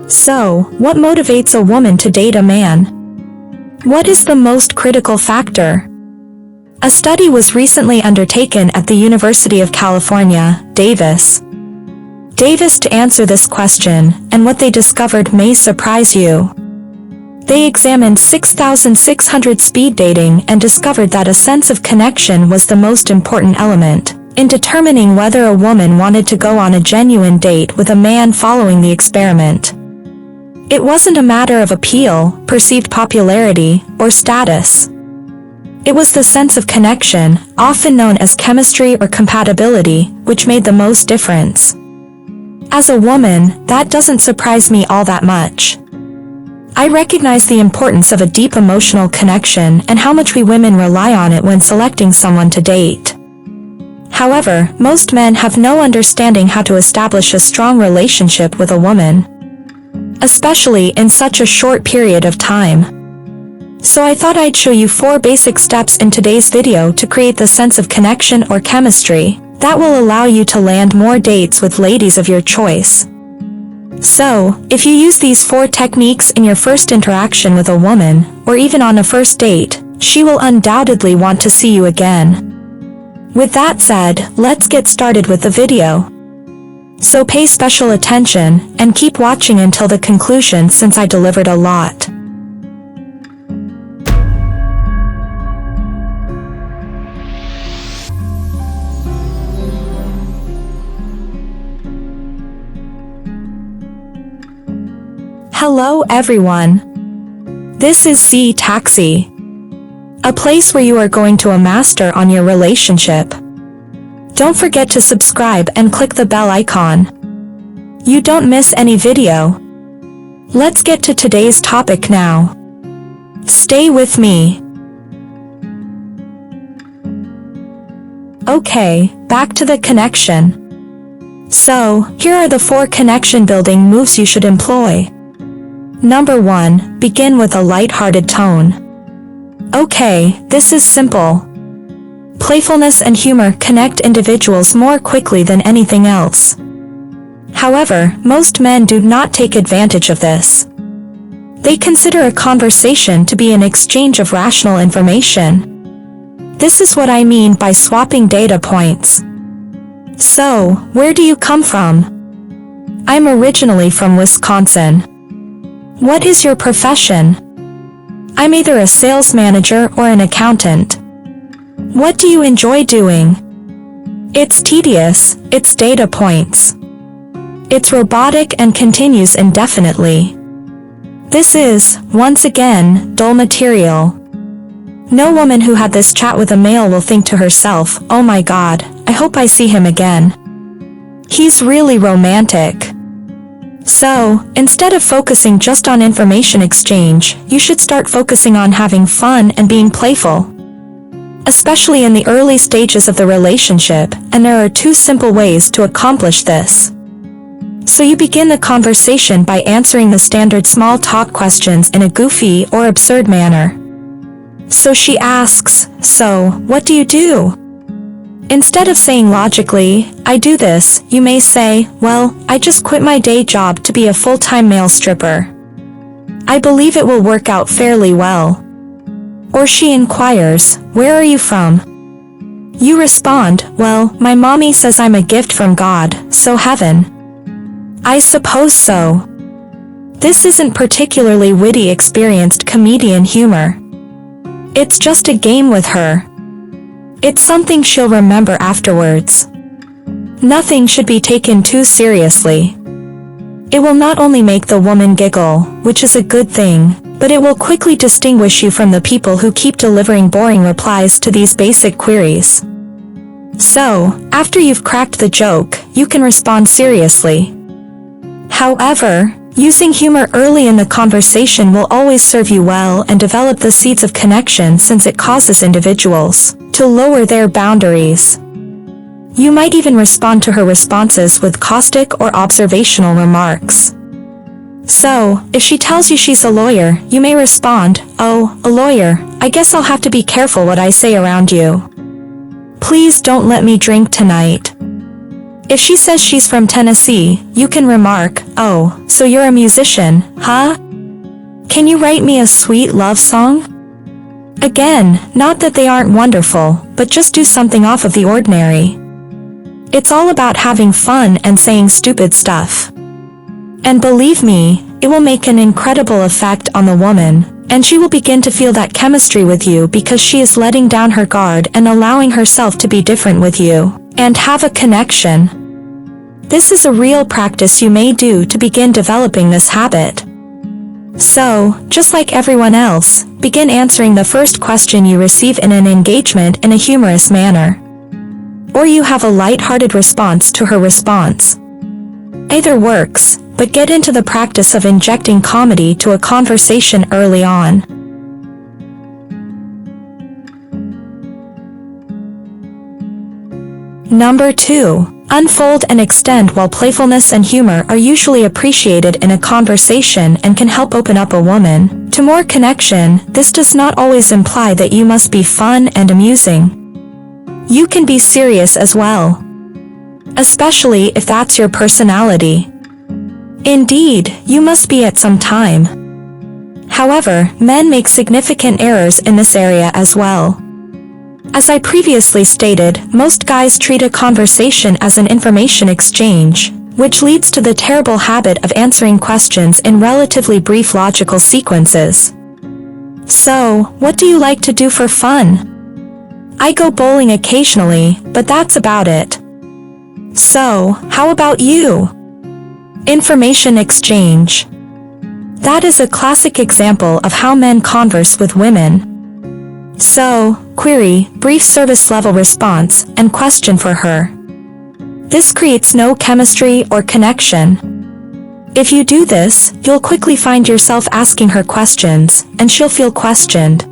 So, what motivates a woman to date a man? What is the most critical factor? A study was recently undertaken at the University of California, Davis. To answer this question, and what they discovered may surprise you. They examined 6,600 speed dating and discovered that a sense of connection was the most important element in determining whether a woman wanted to go on a genuine date with a man following the experiment. It wasn't a matter of appeal, perceived popularity, or status. It was the sense of connection, often known as chemistry or compatibility, which made the most difference. As a woman, that doesn't surprise me all that much. I recognize the importance of a deep emotional connection and how much we women rely on it when selecting someone to date. However, most men have no understanding how to establish a strong relationship with a woman, especially in such a short period of time. So I thought I'd show you 4 basic steps in today's video to create the sense of connection or chemistry that will allow you to land more dates with ladies of your choice. So, if you use these 4 techniques in your first interaction with a woman, or even on a first date, she will undoubtedly want to see you again. With that said, let's get started with the video. So pay special attention, and keep watching until the conclusion since I delivered a lot. Hello everyone. This is C Taxi, a place where you are going to a master on your relationship. Don't forget to subscribe and click the bell icon. You don't miss any video. Let's get to today's topic now. Stay with me. Okay, back to the connection. So, here are the 4 connection building moves you should employ. Number 1, begin with a light-hearted tone. Okay, this is simple. Playfulness and humor connect individuals more quickly than anything else. However, most men do not take advantage of this. They consider a conversation to be an exchange of rational information. This is what I mean by swapping data points. So, where do you come from? I'm originally from Wisconsin. What is your profession? I'm either a sales manager or an accountant. What do you enjoy doing? It's tedious, it's data points. It's robotic and continues indefinitely. This is, once again, dull material. No woman who had this chat with a male will think to herself, oh my god, I hope I see him again. He's really romantic. So, instead of focusing just on information exchange, you should start focusing on having fun and being playful. Especially in the early stages of the relationship, and there are 2 simple ways to accomplish this. So you begin the conversation by answering the standard small talk questions in a goofy or absurd manner. So she asks, so, what do you do? Instead of saying logically, I do this, you may say, well, I just quit my day job to be a full-time male stripper. I believe it will work out fairly well. Or she inquires, where are you from? You respond, well, my mommy says I'm a gift from God, so heaven. I suppose so. This isn't particularly witty experienced comedian humor. It's just a game with her. It's something she'll remember afterwards. Nothing should be taken too seriously. It will not only make the woman giggle, which is a good thing, but it will quickly distinguish you from the people who keep delivering boring replies to these basic queries. So, after you've cracked the joke, you can respond seriously. However, using humor early in the conversation will always serve you well and develop the seeds of connection since it causes individuals to lower their boundaries. You might even respond to her responses with caustic or observational remarks. So, if she tells you she's a lawyer, you may respond, oh, a lawyer, I guess I'll have to be careful what I say around you. Please don't let me drink tonight. If she says she's from Tennessee, you can remark, "Oh, so you're a musician, huh? Can you write me a sweet love song?" Again, not that they aren't wonderful, but just do something off of the ordinary. It's all about having fun and saying stupid stuff. And believe me, it will make an incredible effect on the woman, and she will begin to feel that chemistry with you because she is letting down her guard and allowing herself to be different with you, and have a connection. This is a real practice you may do to begin developing this habit. So, just like everyone else, begin answering the first question you receive in an engagement in a humorous manner. Or you have a light-hearted response to her response. Either works, but get into the practice of injecting comedy to a conversation early on. Number 2. Unfold and extend. While playfulness and humor are usually appreciated in a conversation and can help open up a woman to more connection, this does not always imply that you must be fun and amusing. You can be serious as well, especially if that's your personality. Indeed, you must be at some time. However, men make significant errors in this area as well. As I previously stated, most guys treat a conversation as an information exchange, which leads to the terrible habit of answering questions in relatively brief logical sequences. So, what do you like to do for fun? I go bowling occasionally, but that's about it. So, how about you? Information exchange. That is a classic example of how men converse with women. So, query, brief service level response, and question for her. This creates no chemistry or connection. If you do this, you'll quickly find yourself asking her questions, and she'll feel questioned.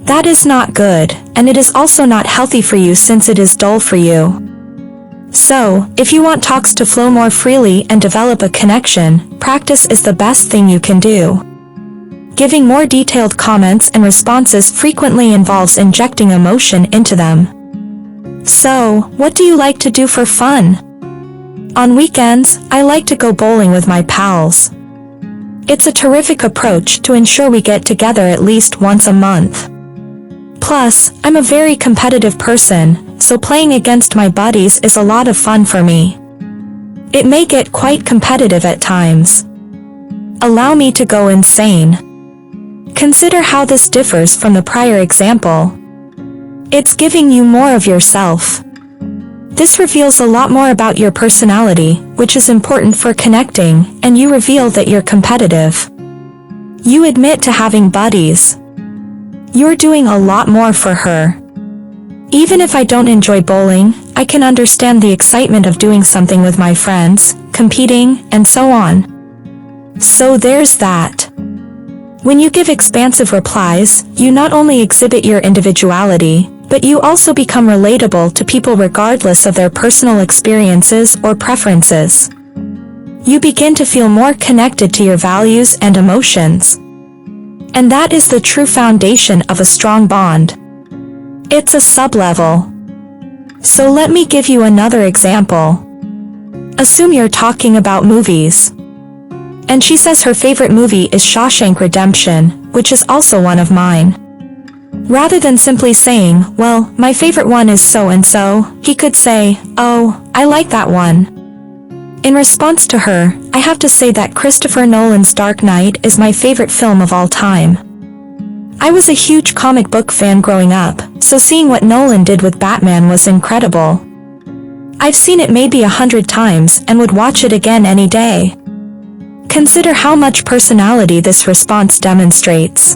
That is not good, and it is also not healthy for you since it is dull for you. So, if you want talks to flow more freely and develop a connection, practice is the best thing you can do. Giving more detailed comments and responses frequently involves injecting emotion into them. So, what do you like to do for fun? On weekends, I like to go bowling with my pals. It's a terrific approach to ensure we get together at least once a month. Plus, I'm a very competitive person, so playing against my buddies is a lot of fun for me. It may get quite competitive at times. Allow me to go insane. Consider how this differs from the prior example. It's giving you more of yourself. This reveals a lot more about your personality, which is important for connecting, and you reveal that you're competitive. You admit to having buddies. You're doing a lot more for her. Even if I don't enjoy bowling, I can understand the excitement of doing something with my friends, competing, and so on. So there's that. When you give expansive replies, you not only exhibit your individuality, but you also become relatable to people regardless of their personal experiences or preferences. You begin to feel more connected to your values and emotions. And that is the true foundation of a strong bond. It's a sub-level. So let me give you another example. Assume you're talking about movies. And she says her favorite movie is Shawshank Redemption, which is also one of mine. Rather than simply saying, well, my favorite one is so-and-so, he could say, oh, I like that one. In response to her, I have to say that Christopher Nolan's Dark Knight is my favorite film of all time. I was a huge comic book fan growing up, so seeing what Nolan did with Batman was incredible. I've seen it maybe 100 times and would watch it again any day. Consider how much personality this response demonstrates.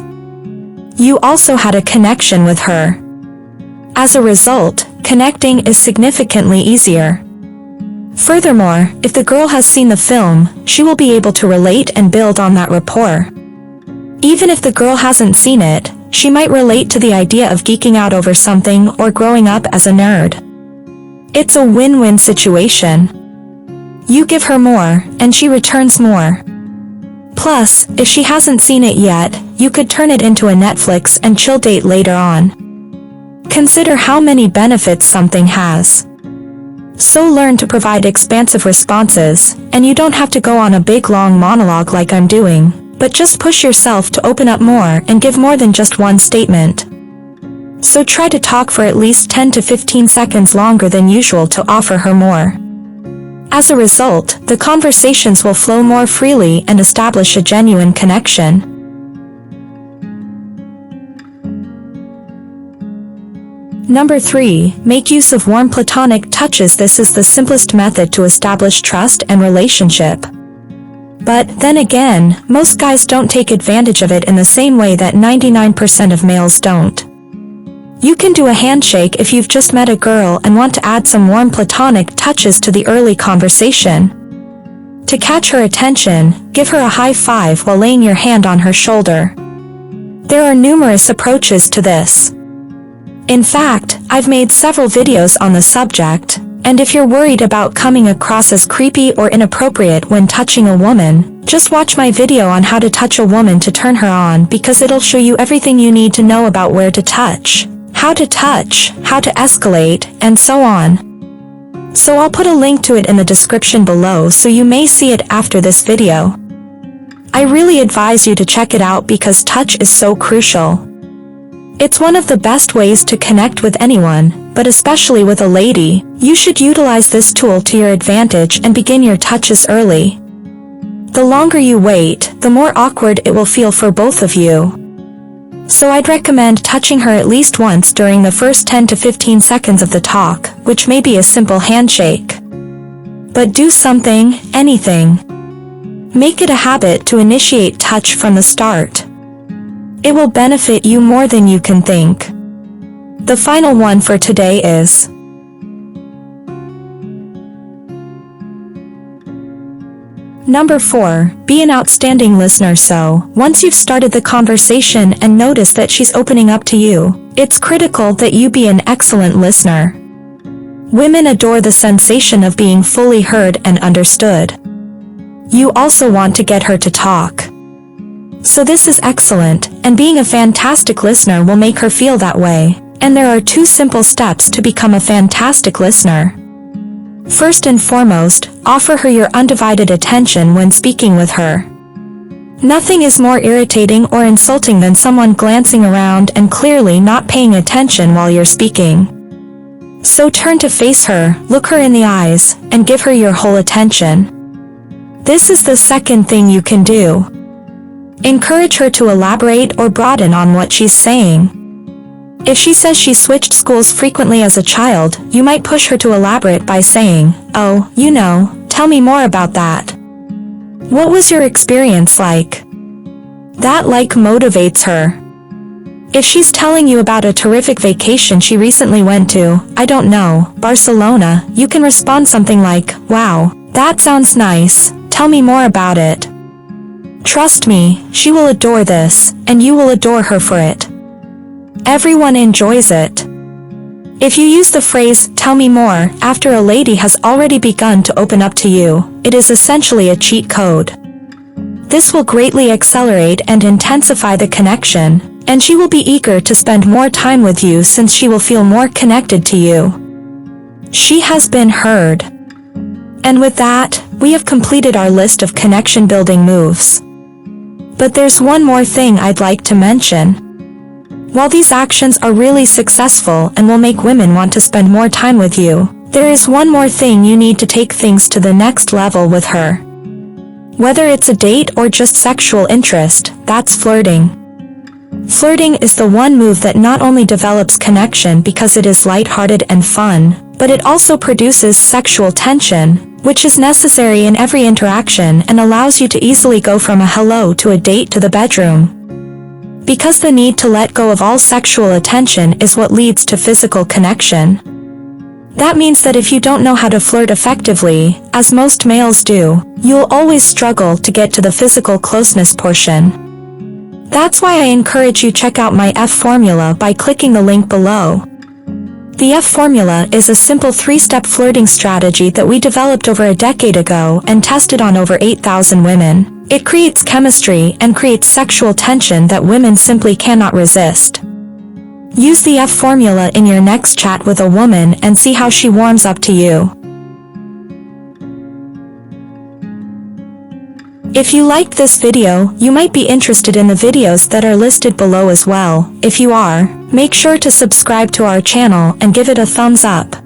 You also had a connection with her. As a result, connecting is significantly easier. Furthermore, if the girl has seen the film, she will be able to relate and build on that rapport. Even if the girl hasn't seen it, she might relate to the idea of geeking out over something or growing up as a nerd. It's a win-win situation. You give her more, and she returns more. Plus, if she hasn't seen it yet, you could turn it into a Netflix and chill date later on. Consider how many benefits something has. So learn to provide expansive responses, and you don't have to go on a big long monologue like I'm doing, but just push yourself to open up more and give more than just one statement. So try to talk for at least 10 to 15 seconds longer than usual to offer her more. As a result, the conversations will flow more freely and establish a genuine connection. Number 3. Make use of warm platonic touches. This is the simplest method to establish trust and relationship. But then again, most guys don't take advantage of it in the same way that 99% of males don't. You can do a handshake if you've just met a girl and want to add some warm platonic touches to the early conversation. To catch her attention, give her a high five while laying your hand on her shoulder. There are numerous approaches to this. In fact, I've made several videos on the subject, and if you're worried about coming across as creepy or inappropriate when touching a woman, just watch my video on how to touch a woman to turn her on, because it'll show you everything you need to know about where to touch, how to escalate, and so on. So I'll put a link to it in the description below so you may see it after this video. I really advise you to check it out because touch is so crucial. It's one of the best ways to connect with anyone, but especially with a lady. You should utilize this tool to your advantage and begin your touches early. The longer you wait, the more awkward it will feel for both of you. So I'd recommend touching her at least once during the first 10 to 15 seconds of the talk, which may be a simple handshake. But do something, anything. Make it a habit to initiate touch from the start. It will benefit you more than you can think. The final one for today is Number 4. Be an outstanding listener. So, once you've started the conversation and notice that she's opening up to you, it's critical that you be an excellent listener. Women adore the sensation of being fully heard and understood. You also want to get her to talk. So this is excellent, and being a fantastic listener will make her feel that way. And there are 2 simple steps to become a fantastic listener. First and foremost, offer her your undivided attention when speaking with her. Nothing is more irritating or insulting than someone glancing around and clearly not paying attention while you're speaking. So turn to face her, look her in the eyes, and give her your whole attention. This is the second thing you can do. Encourage her to elaborate or broaden on what she's saying. If she says she switched schools frequently as a child, you might push her to elaborate by saying, "Oh, tell me more about that. What was your experience like?" That motivates her. If she's telling you about a terrific vacation she recently went to, I don't know, Barcelona, you can respond something like, "Wow, that sounds nice, tell me more about it." Trust me, she will adore this, and you will adore her for it. Everyone enjoys it. If you use the phrase, "tell me more," after a lady has already begun to open up to you, it is essentially a cheat code. This will greatly accelerate and intensify the connection, and she will be eager to spend more time with you since she will feel more connected to you. She has been heard. And with that, we have completed our list of connection-building moves. But there's one more thing I'd like to mention. While these actions are really successful and will make women want to spend more time with you, there is one more thing you need to take things to the next level with her. Whether it's a date or just sexual interest, that's flirting. Flirting is the one move that not only develops connection because it is lighthearted and fun, but it also produces sexual tension, which is necessary in every interaction and allows you to easily go from a hello to a date to the bedroom. Because the need to let go of all sexual attention is what leads to physical connection. That means that if you don't know how to flirt effectively, as most males do, you'll always struggle to get to the physical closeness portion. That's why I encourage you check out my F formula by clicking the link below. The F formula is a simple 3-step flirting strategy that we developed over a decade ago and tested on over 8,000 women. It creates chemistry and creates sexual tension that women simply cannot resist. Use the F formula in your next chat with a woman and see how she warms up to you. If you liked this video, you might be interested in the videos that are listed below as well. If you are, make sure to subscribe to our channel and give it a thumbs up.